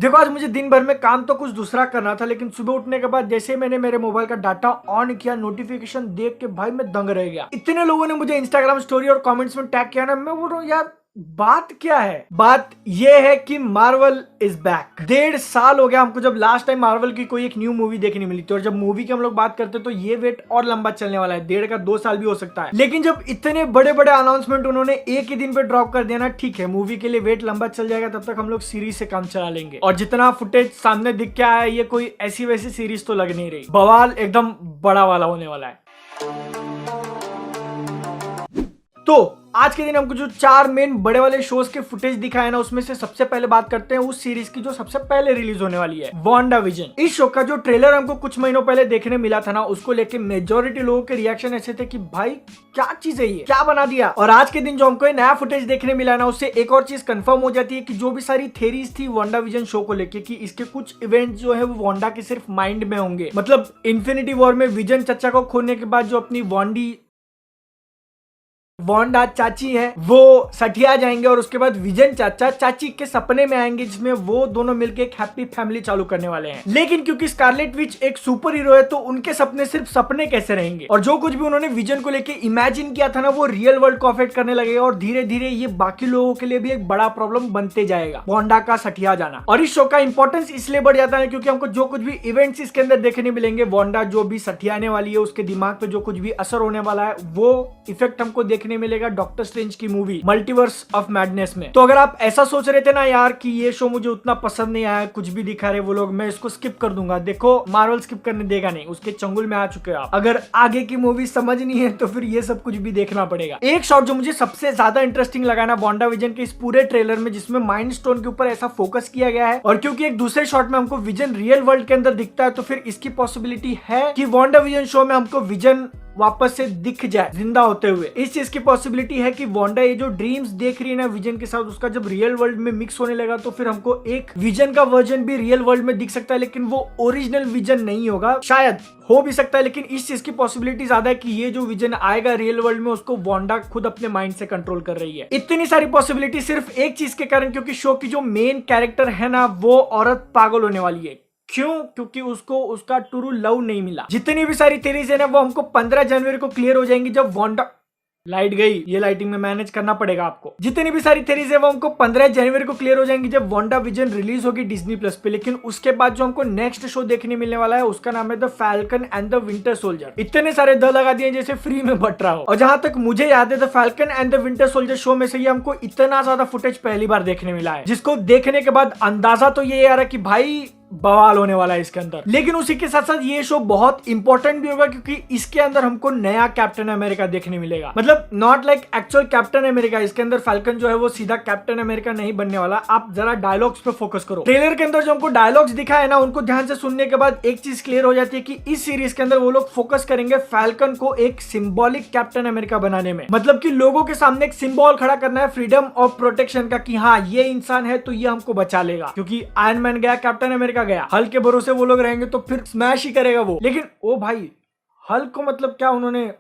देखो आज मुझे दिन भर में काम तो कुछ दूसरा करना था, लेकिन सुबह उठने के बाद जैसे ही मैंने मेरे मोबाइल का डाटा ऑन किया, नोटिफिकेशन देख के भाई मैं दंग रह गया। इतने लोगों ने मुझे इंस्टाग्राम स्टोरी और कमेंट्स में टैग किया ना, मैं बोल रहा हूँ यार बात क्या है। बात ये है कि मार्वल इज बैक। 1.5 साल हो गया हमको जब लास्ट टाइम मार्वल की कोई एक न्यू मूवी देखने मिली थी, और जब मूवी की हम लोग बात करते तो ये वेट और लंबा चलने वाला है, 1.5 का 2 साल भी हो सकता है। लेकिन जब इतने बड़े बड़े अनाउंसमेंट उन्होंने एक ही दिन पे ड्रॉप कर दिया ना, ठीक है मूवी के लिए वेट लंबा चल जाएगा, तब तक हम लोग सीरीज से काम चला लेंगे। और जितना फुटेज सामने दिख के आया है, ये कोई ऐसी वैसी सीरीज तो लग नहीं रही, बवाल एकदम बड़ा वाला होने वाला है। तो आज के दिन हमको जो 4 मेन बड़े वाले शोज के फुटेज दिखाए ना, उसमें से सबसे पहले बात करते हैं उस सीरीज की जो सबसे पहले रिलीज होने वाली है, वांडाविजन। इस शो का जो ट्रेलर हमको कुछ महीनों पहले देखने मिला था ना, उसको लेके मेजोरिटी लोगों के रिएक्शन ऐसे थे कि भाई क्या चीज है ये, क्या बना दिया। और आज के दिन जो हमको नया फुटेज देखने मिला ना, उससे एक और चीज कंफर्म हो जाती है कि जो भी सारी थेरीज थी वांडाविजन शो को लेके कि इसके कुछ इवेंट जो है वो वांडा के सिर्फ माइंड में होंगे। मतलब इन्फिनिटी वॉर में विजन चचा को खोने के बाद जो अपनी वांडा चाची है वो सठिया जाएंगे, और उसके बाद विजन चाचा चाची के सपने में आएंगे, जिसमें वो दोनों मिलकर एक हैप्पी फैमिली चालू करने वाले हैं। लेकिन क्योंकि स्कारलेट विच एक सुपर हीरो है, तो उनके सपने सिर्फ सपने कैसे रहेंगे, और जो कुछ भी उन्होंने विजन को लेके इमेजिन किया था ना, वो रियल वर्ल्ड को अफेक्ट करने लगेगा, और धीरे धीरे ये बाकी लोगों के लिए भी एक बड़ा प्रॉब्लम बनते जाएगा, वांडा का सठिया जाना। और इस शो का इंपॉर्टेंस इसलिए बढ़ जाता है क्योंकि हमको जो कुछ भी इवेंट्स इसके अंदर देखने मिलेंगे, वांडा जो भी सठियाने वाली है, उसके दिमाग पे जो कुछ भी असर होने वाला है, वो इफेक्ट हमको देखने मिलेगा डॉक्टर स्ट्रेंज की मूवी मल्टीवर्स ऑफ मैडनेस में। तो अगर आप ऐसा सोच रहे थे ना यार कि ये शो मुझे उतना पसंद नहीं आया, कुछ भी दिखा रहे वो लोग, मैं इसको स्किप कर दूंगा, देखो मार्वल स्किप करने देगा नहीं, उसके चंगुल में आ चुके हो आप। अगर आगे की मूवी समझनी है तो फिर ये सब कुछ भी देखना पड़ेगा। एक शॉट जो मुझे सबसे ज्यादा इंटरेस्टिंग लगा ना वांडाविजन के इस पूरे ट्रेलर में, जिसमें माइंड स्टोन के ऊपर ऐसा फोकस किया गया है, और क्योंकि एक दूसरे शॉट में हमको विजन रियल वर्ल्ड के अंदर दिखता है, तो फिर इसकी पॉसिबिलिटी है कि वांडाविजन शो में हमको विजन वापस से दिख जाए जिंदा होते हुए। इस चीज की पॉसिबिलिटी है कि वांडा ये जो ड्रीम्स देख रही है ना विजन के साथ, उसका जब रियल वर्ल्ड में मिक्स होने लगा, तो फिर हमको एक विजन का वर्जन भी रियल वर्ल्ड में दिख सकता है, लेकिन वो ओरिजिनल विजन नहीं होगा, शायद हो भी सकता है, लेकिन इस चीज की पॉसिबिलिटी ज्यादा है कि ये जो विजन आएगा रियल वर्ल्ड में, उसको वांडा खुद अपने माइंड से कंट्रोल कर रही है। इतनी सारी पॉसिबिलिटी सिर्फ एक चीज के कारण, क्योंकि शो की जो मेन कैरेक्टर है ना, वो औरत पागल होने वाली है। क्यों? क्योंकि उसको उसका ट्रू लव नहीं मिला। जितनी भी सारी थ्योरीज है ना, वो हमको 15 जनवरी को क्लियर हो जाएंगी, जब वांडा लाइट गई, ये लाइटिंग में मैनेज करना पड़ेगा आपको। जितनी भी सारी थ्योरीज है वो हमको 15 जनवरी को क्लियर हो जाएंगी, जब वांडा विजन रिलीज होगी डिज्नी प्लस पे। लेकिन उसके बाद जो हमको नेक्स्ट शो देखने मिलने वाला है, उसका नाम है the falcon and the winter soldier. इतने सारे द लगा दिए जैसे फ्री में बट रहा हो। और जहां तक मुझे याद है, the falcon and the winter soldier show में से ही हमको इतना ज्यादा फुटेज पहली बार देखने मिला है, जिसको देखने के बाद अंदाजा तो ये आ रहा है कि भाई बवाल होने वाला है इसके अंदर। लेकिन उसी के साथ साथ ये शो बहुत इंपॉर्टेंट भी होगा, क्योंकि इसके अंदर हमको नया कैप्टन अमेरिका देखने मिलेगा। मतलब not like actual captain America, इसके अंदर फैल्कन जो है वो सीधा कैप्टन अमेरिका नहीं बनने वाला। आप जरा डायलॉग्स पे फोकस करो। ट्रेलर के अंदर जो हमको डायलॉग्स दिखा है ना, उनको ध्यान से सुनने के बाद एक चीज क्लियर हो जाती है कि इस सीरीज के अंदर वो लोग फोकस करेंगे फैल्कन को एक सिंबॉलिक कैप्टन अमेरिका बनाने में। मतलब कि लोगों के सामने एक सिंबल खड़ा करना है फ्रीडम ऑफ प्रोटेक्शन का, कि हाँ ये इंसान है तो ये हमको बचा लेगा। क्योंकि आयरन मैन गया, कैप्टन अमेरिका गया, हल्क के भरोसे वो लोग रहेंगे तो फिर स्मैश ही करेगा वो। लेकिन ओ भाई हल्क को मतलब क्या उन्होंने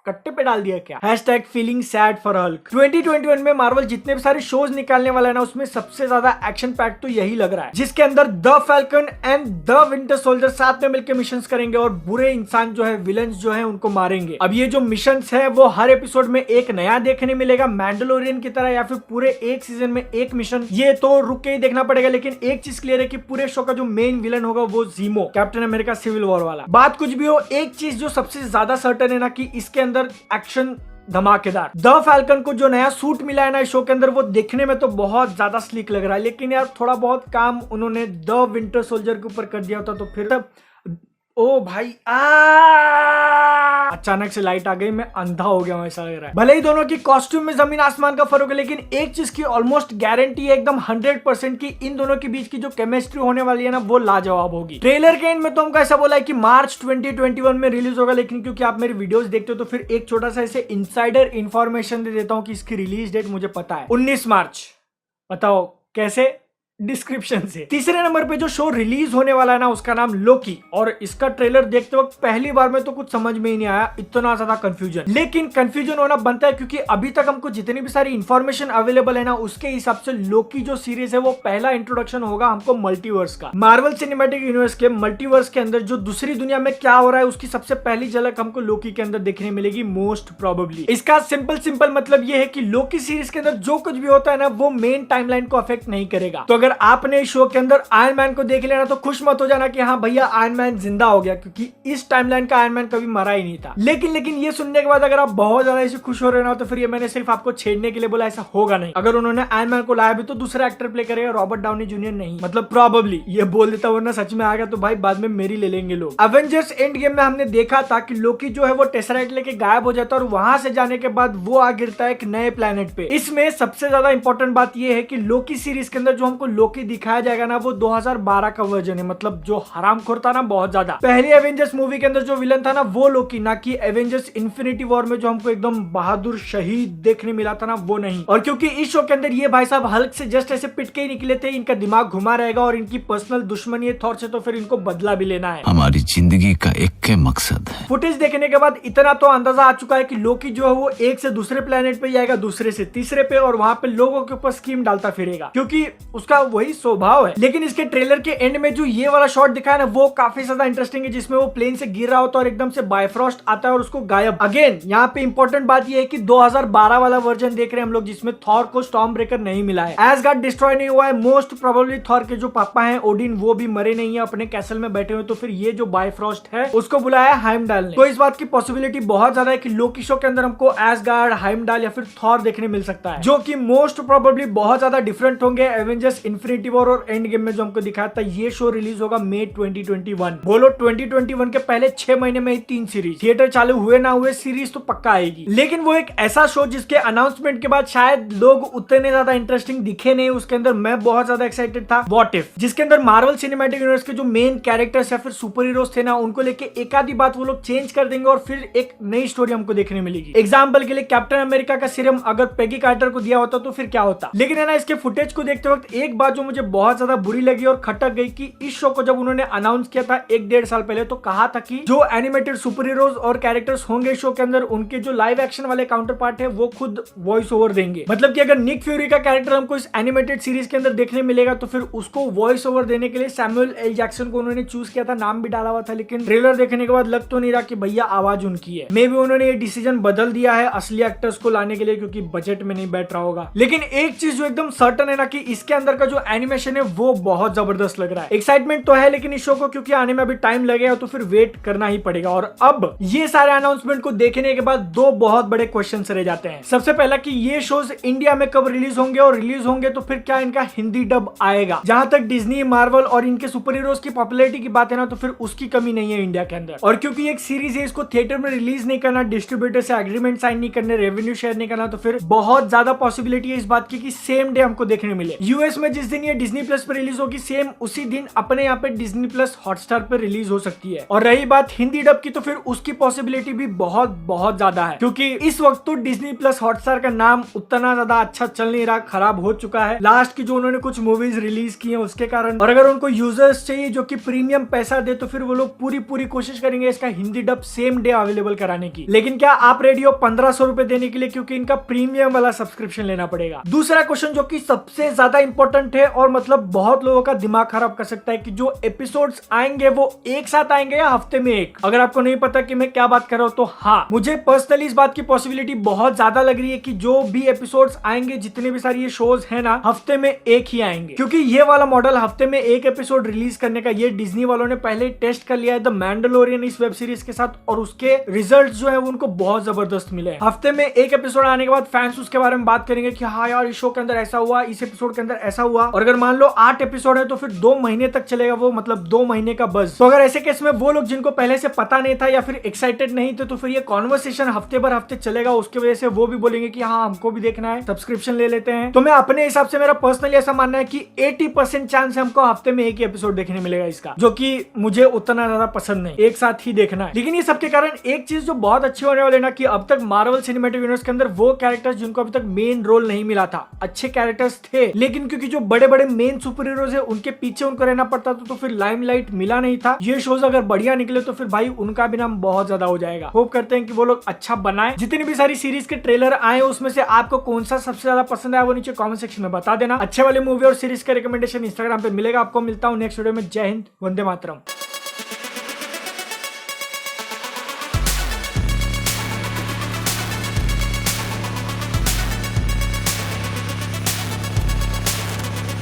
कट्टे पे डाल दिया क्या? Hashtag feeling sad for Hulk. 2021 में मार्वल जितने भी सारे शोज निकालने वाला है ना, उसमें सबसे ज्यादा एक्शन पैक तो यही लग रहा है, जिसके अंदर the falcon and the winter soldier साथ में मिलकर मिशंस करेंगे, और बुरे इंसान जो है, विलन्स जो है, उनको मारेंगे। अब ये जो मिशंस है वो हर एपिसोड में एक नया देखने मिलेगा, मैंडलोरियन की तरह, या फिर पूरे एक सीजन में एक मिशन, ये तो रुक के ही देखना पड़ेगा। लेकिन एक चीज क्लियर है कि पूरे शो का जो मेन विलन होगा वो जीमो, कैप्टन अमेरिका सिविल वॉर वाला। बात कुछ भी हो, एक चीज जो सबसे ज्यादा सर्टेन है ना, कि इसके एक्शन धमाकेदार। द फैल्कन को जो नया सूट मिला है ना इस शो के अंदर, वो देखने में तो बहुत ज्यादा स्लीक लग रहा है, लेकिन यार थोड़ा बहुत काम उन्होंने द विंटर सोल्जर के ऊपर कर दिया होता तो फिर ओ भाई अचानक से लाइट आ गई, मैं अंधा हो गया हूं ऐसा लग रहा है। भले ही दोनों की कॉस्ट्यूम में जमीन आसमान का फर्क है, लेकिन एक चीज की ऑलमोस्ट गारंटी है एकदम 100% की, इन दोनों के बीच की जो केमिस्ट्री होने वाली है ना, वो लाजवाब होगी। ट्रेलर के एंड में तो हमको ऐसा बोला है कि मार्च 2021 में रिलीज होगा, लेकिन क्योंकि आप मेरी वीडियोस देखते हो तो फिर एक छोटा सा ऐसे इनसाइडर इंफॉर्मेशन दे देता हूँ कि इसकी रिलीज डेट मुझे पता है 19 मार्च। बताओ कैसे? डिस्क्रिप्शन से। तीसरे नंबर पे जो शो रिलीज होने वाला है ना, उसका नाम लोकी, और इसका ट्रेलर देखते वक्त पहली बार में तो कुछ समझ में ही नहीं आया, इतना ज्यादा कंफ्यूजन। लेकिन कंफ्यूजन होना बनता है क्योंकि अभी तक हमको जितनी भी सारी इंफॉर्मेशन अवेलेबल है ना, उसके हिसाब से लोकी जो सीरीज है वो पहला इंट्रोडक्शन होगा हमको मल्टीवर्स का। मार्वल सिनेमैटिक यूनिवर्स के मल्टीवर्स के अंदर जो दूसरी दुनिया में क्या हो रहा है उसकी सबसे पहली झलक हमको लोकी के अंदर देखने मिलेगी मोस्ट प्रोबेबली। इसका सिंपल मतलब ये है कि लोकी सीरीज के अंदर जो कुछ भी होता है ना, वो मेन टाइमलाइन को अफेक्ट नहीं करेगा। तो अगर आपने इस शो के अंदर आयरन मैन को देख लेना तो खुश मत हो जाना कि हाँ भैया आयरन मैन जिंदा हो गया, क्योंकि इस टाइमलाइन का आयरन मैन कभी मरा ही नहीं था। लेकिन ये सुनने के बाद अगर आप बहुत ज्यादा इसे खुश हो रहे हो तो फिर ये मैंने सिर्फ आपको छेड़ने के लिए बोला, ऐसा होगा नहीं। अगर उन्होंने आयरन मैन को लाया भी तो दूसरा एक्टर प्ले करेगा, रॉबर्ट डाउनी जूनियर नहीं। मतलब प्रोबेबली ये बोल देता, वरना सच में आ गया तो भाई बाद में मेरी ले लेंगे लोग। एवेंजर्स एंड गेम में हमने देखा था कि लोकी जो है वो टेसराइट लेके गायब हो जाता है और वहां से जाने के बाद वो आ गिरता है एक नए प्लेनेट पे। इसमें सबसे ज्यादा इंपॉर्टेंट बात ये है कि लोकी सीरीज के अंदर जो हमको लोकी दिखाया जाएगा ना, वो 2012 का वर्जन है। मतलब जो हरामखोर था ना बहुत ज्यादा। पहली एवेंजर्स मूवी के अंदर जो विलन था ना वो लोकी, ना कि एवेंजर्स इन्फिनिटी वॉर में जो हमको एकदम बहादुर शहीद देखने मिला था ना, वो नहीं। और क्योंकि इस शो के अंदर ये भाई साहब हल्क से जस्ट ऐसे पिट के ही निकले थे, इनका दिमाग घुमा रहेगा और इनकी पर्सनल दुश्मनी है थॉर से, तो फिर इनको बदला भी लेना है। हमारी जिंदगी का एक के मकसद है। फुटेज देखने के बाद इतना तो अंदाजा आ चुका है कि लोकी जो है वो एक से दूसरे प्लेनेट पे जाएगा, दूसरे से तीसरे पे, और वहां पे लोगों के ऊपर स्कीम डालता फिरेगा, क्योंकि उसका वही स्वभाव है। लेकिन इसके ट्रेलर के एंड में जो ये वाला शॉट दिखाया ना, वो काफी ज्यादा इंटरेस्टिंग है, जिसमें वो प्लेन से गिर रहा होता है और एकदम से बायफ्रॉस्ट आता है और उसको गायब। अगेन यहाँ पे इंपॉर्टेंट बात ये है कि 2012 वाला वर्जन देख रहे हैं हम लोग, जिसमें थॉर को स्टॉर्म ब्रेकर नहीं मिला है, एसगार्ड डिस्ट्रॉय नहीं हुआ है, मोस्ट प्रोबेबली थॉर के जो पापा हैं ओडिन वो भी मरे नहीं है, अपने कैसल में बैठे हुए। तो फिर ये जो बायफ्रॉस्ट है उसको बुलाया हाइमडाल ने। तो इस बात की पॉसिबिलिटी बहुत ज्यादा है कि लोकी शो के अंदर हमको एसगार्ड, हाइमडाल या फिर थॉर देखने मिल सकता है, जो कि मोस्ट प्रोबेबली बहुत ज्यादा डिफरेंट होंगे एवेंजर्स इन्फिनिटी वॉर और एंड गेम में जो हमको दिखाया था। ये शो रिलीज होगा मई 2021। बोलो 2021 के पहले 6 महीने में ही 3 सीरीज, थिएटर चालू हुए ना हुए सीरीज तो पक्का आएगी। लेकिन वो एक ऐसा शो जिसके अनाउंसमेंट के बाद शायद लोग उतने ज्यादा इंटरेस्टिंग दिखे नहीं, उसके अंदर मैं बहुत ज्यादा एक्साइटेड था। व्हाट इफ, जिसके अंदर मार्वल सिनेमैटिक यूनिवर्स के जो मेन कैरेक्टर्स या फिर सुपर हीरोज थे ना, उनको लेके एक आधी बात वो लोग चेंज कर देंगे और फिर एक नई स्टोरी हमको देखने मिलेगी। एग्जाम्पल के लिए कैप्टन अमेरिका का सीरम अगर पेगी कार्टर को दिया होता तो फिर क्या होता। लेकिन है ना, इसके फुटेज को देखते वक्त एक बात जो मुझे बहुत ज्यादा बुरी लगी और खटक गई कि इस शो को जब उन्होंने अनाउंस किया था 1-1.5 साल पहले, तो कहा था कि जो एनिमेटेड सुपर हीरोज और कैरेक्टर्स होंगे शो के अंदर, उनके जो लाइव एक्शन वाले काउंटर पार्ट है वो खुद वॉइस ओवर देंगे। मतलब कि अगर निक फ्यूरी का कैरेक्टर हमको इस एनिमेटेड सीरीज के अंदर देखने मिलेगा तो फिर उसको वॉइस ओवर देने के लिए सैमुअल एल जैक्सन को उन्होंने चूज किया था, नाम भी डाला हुआ था। लेकिन ट्रेलर देखने के बाद लग तो नहीं रहा कि भैया आवाज उनकी है। मे भी उन्होंने ये डिसीजन बदल दिया है असली एक्टर्स को लाने के लिए, क्योंकि बजट में नहीं बैठ रहा होगा। लेकिन एक चीज जो एकदम सर्टन है ना, कि इसके अंदर का जो एनिमेशन है वो बहुत जबरदस्त लग रहा है। एक्साइटमेंट तो है, लेकिन इस शो को क्योंकि आने में अभी टाइम लगेगा तो फिर वेट करना ही पड़ेगा। और अब ये सारे अनाउंसमेंट को देखने के बाद दो बहुत बड़े क्वेश्चन रह जाते हैं। सबसे पहला कि ये शोज इंडिया में कब रिलीज होंगे, और रिलीज होंगे तो फिर क्या इनका हिंदी डब आएगा। जहां तक डिज्नी, मार्वल और इनके सुपर हीरोज की पॉपुलैरिटी की बात है ना, तो फिर उसकी कमी नहीं है इंडिया के अंदर। और क्योंकि एक सीरीज है, इसको थिएटर में रिलीज नहीं करना, डिस्ट्रीब्यूटर से एग्रीमेंट साइन नहीं करने, रेवेन्यू शेयर नहीं करना, तो फिर बहुत ज्यादा पॉसिबिलिटी है इस बात की कि सेम डे हमको देखने मिले। यूएस में जिस दिन ये डिज्नी प्लस पे रिलीज होगी, सेम उसी दिन अपने यहाँ पे डिज्नी प्लस हॉटस्टार पे रिलीज हो सकती है। और रही बात हिंदी डब की, तो फिर उसकी पॉसिबिलिटी भी बहुत बहुत ज्यादा है, क्योंकि इस वक्त तो डिज्नी प्लस हॉटस्टार का नाम उतना ज्यादा अच्छा चल नहीं रहा, खराब हो चुका है लास्ट की जो उन्होंने कुछ मूवीज रिलीज की हैं उसके कारण। और अगर उनको यूजर्स चाहिए जो कि प्रीमियम पैसा दे, तो फिर वो लोग पूरी कोशिश करेंगे इसका Hindi dub same day available कराने की। लेकिन क्या आप रेडी हो 1500 रुपए देने के लिए, क्योंकि इनका प्रीमियम वाला सब्सक्रिप्शन लेना पड़ेगा। दूसरा क्वेश्चन जो कि सबसे ज्यादा इंपॉर्टेंट है और मतलब बहुत लोगों का दिमाग खराब कर सकता है, कि जो एपिसोड्स आएंगे वो एक साथ आएंगे या हफ्ते में एक। अगर आपको नहीं पता कि मैं क्या बात कर रहा हूं, तो हाँ, मुझे पर्सनली इस बात की पॉसिबिलिटी बहुत ज्यादा लग रही है कि जो भी एपिसोड्स आएंगे, जितने भी सारी ये शोज है ना, हफ्ते में एक ही आएंगे। क्योंकि ये वाला मॉडल हफ्ते में एक एपिसोड रिलीज करने का, ये डिज्नी वालों ने पहले टेस्ट कर लिया है द मैंडलोरियन इस वेब सीरीज के साथ, और उसके रिजल्ट जो है उनको बहुत जबरदस्त मिले हैं। हफ्ते में एक एपिसोड आने के बाद फैंस उसके बारे में बात करेंगे कि हाँ यार, इस शो के अंदर ऐसा हुआ, इस एपिसोड के अंदर ऐसा हुआ। और अगर मान लो 8 एपिसोड है तो फिर 2 महीने तक चलेगा वो, मतलब 2 महीने का बज़। तो अगर ऐसे केस में वो लोग जिनको पहले से पता नहीं था या फिर एक्साइटेड नहीं थे, तो फिर ये कॉन्वर्सेशन हफ्ते भर हफ्ते चलेगा। उसकी वजह से वो भी बोलेंगे कि हाँ, हमको भी देखना है, सब्सक्रिप्शन ले लेते हैं। तो मैं अपने हिसाब से, मेरा पर्सनली ऐसा मानना है कि 80% चांस है हमको हफ्ते में एक ही एपिसोड देखने मिलेगा इसका, जो कि मुझे उतना ज्यादा पसंद नहीं, एक साथ ही देखना है। लेकिन ये सबके कारण एक चीज जो बहुत अच्छी होने वाली है ना, कि अब तक मार्वल सिनेमैटिक यूनिवर्स के अंदर वो कैरेक्टर्स जिनको अभी तक मेन रोल नहीं मिला था, अच्छे कैरेक्टर्स थे, लेकिन क्योंकि जो बड़े बड़े मेन सुपर हीरोज है उनके पीछे उनको रहना पड़ता था, तो फिर लाइमलाइट मिला नहीं था। ये शोज अगर बढ़िया निकले तो फिर भाई उनका भी नाम बहुत ज्यादा हो जाएगा। होप करते हैं कि वो लोग अच्छा बनाए। जितनी भी सारी सीरीज के ट्रेलर आए उसमें से आपको कौन सा सबसे ज्यादा पसंद आया वो नीचे कमेंट सेक्शन में बता देना। अच्छे वाले मूवी और सीरीज का रिकमेंडेशन इंस्टाग्राम पे मिलेगा आपको। मिलता हूँ नेक्स्ट वीडियो में। जय हिंद, वंदे मातरम।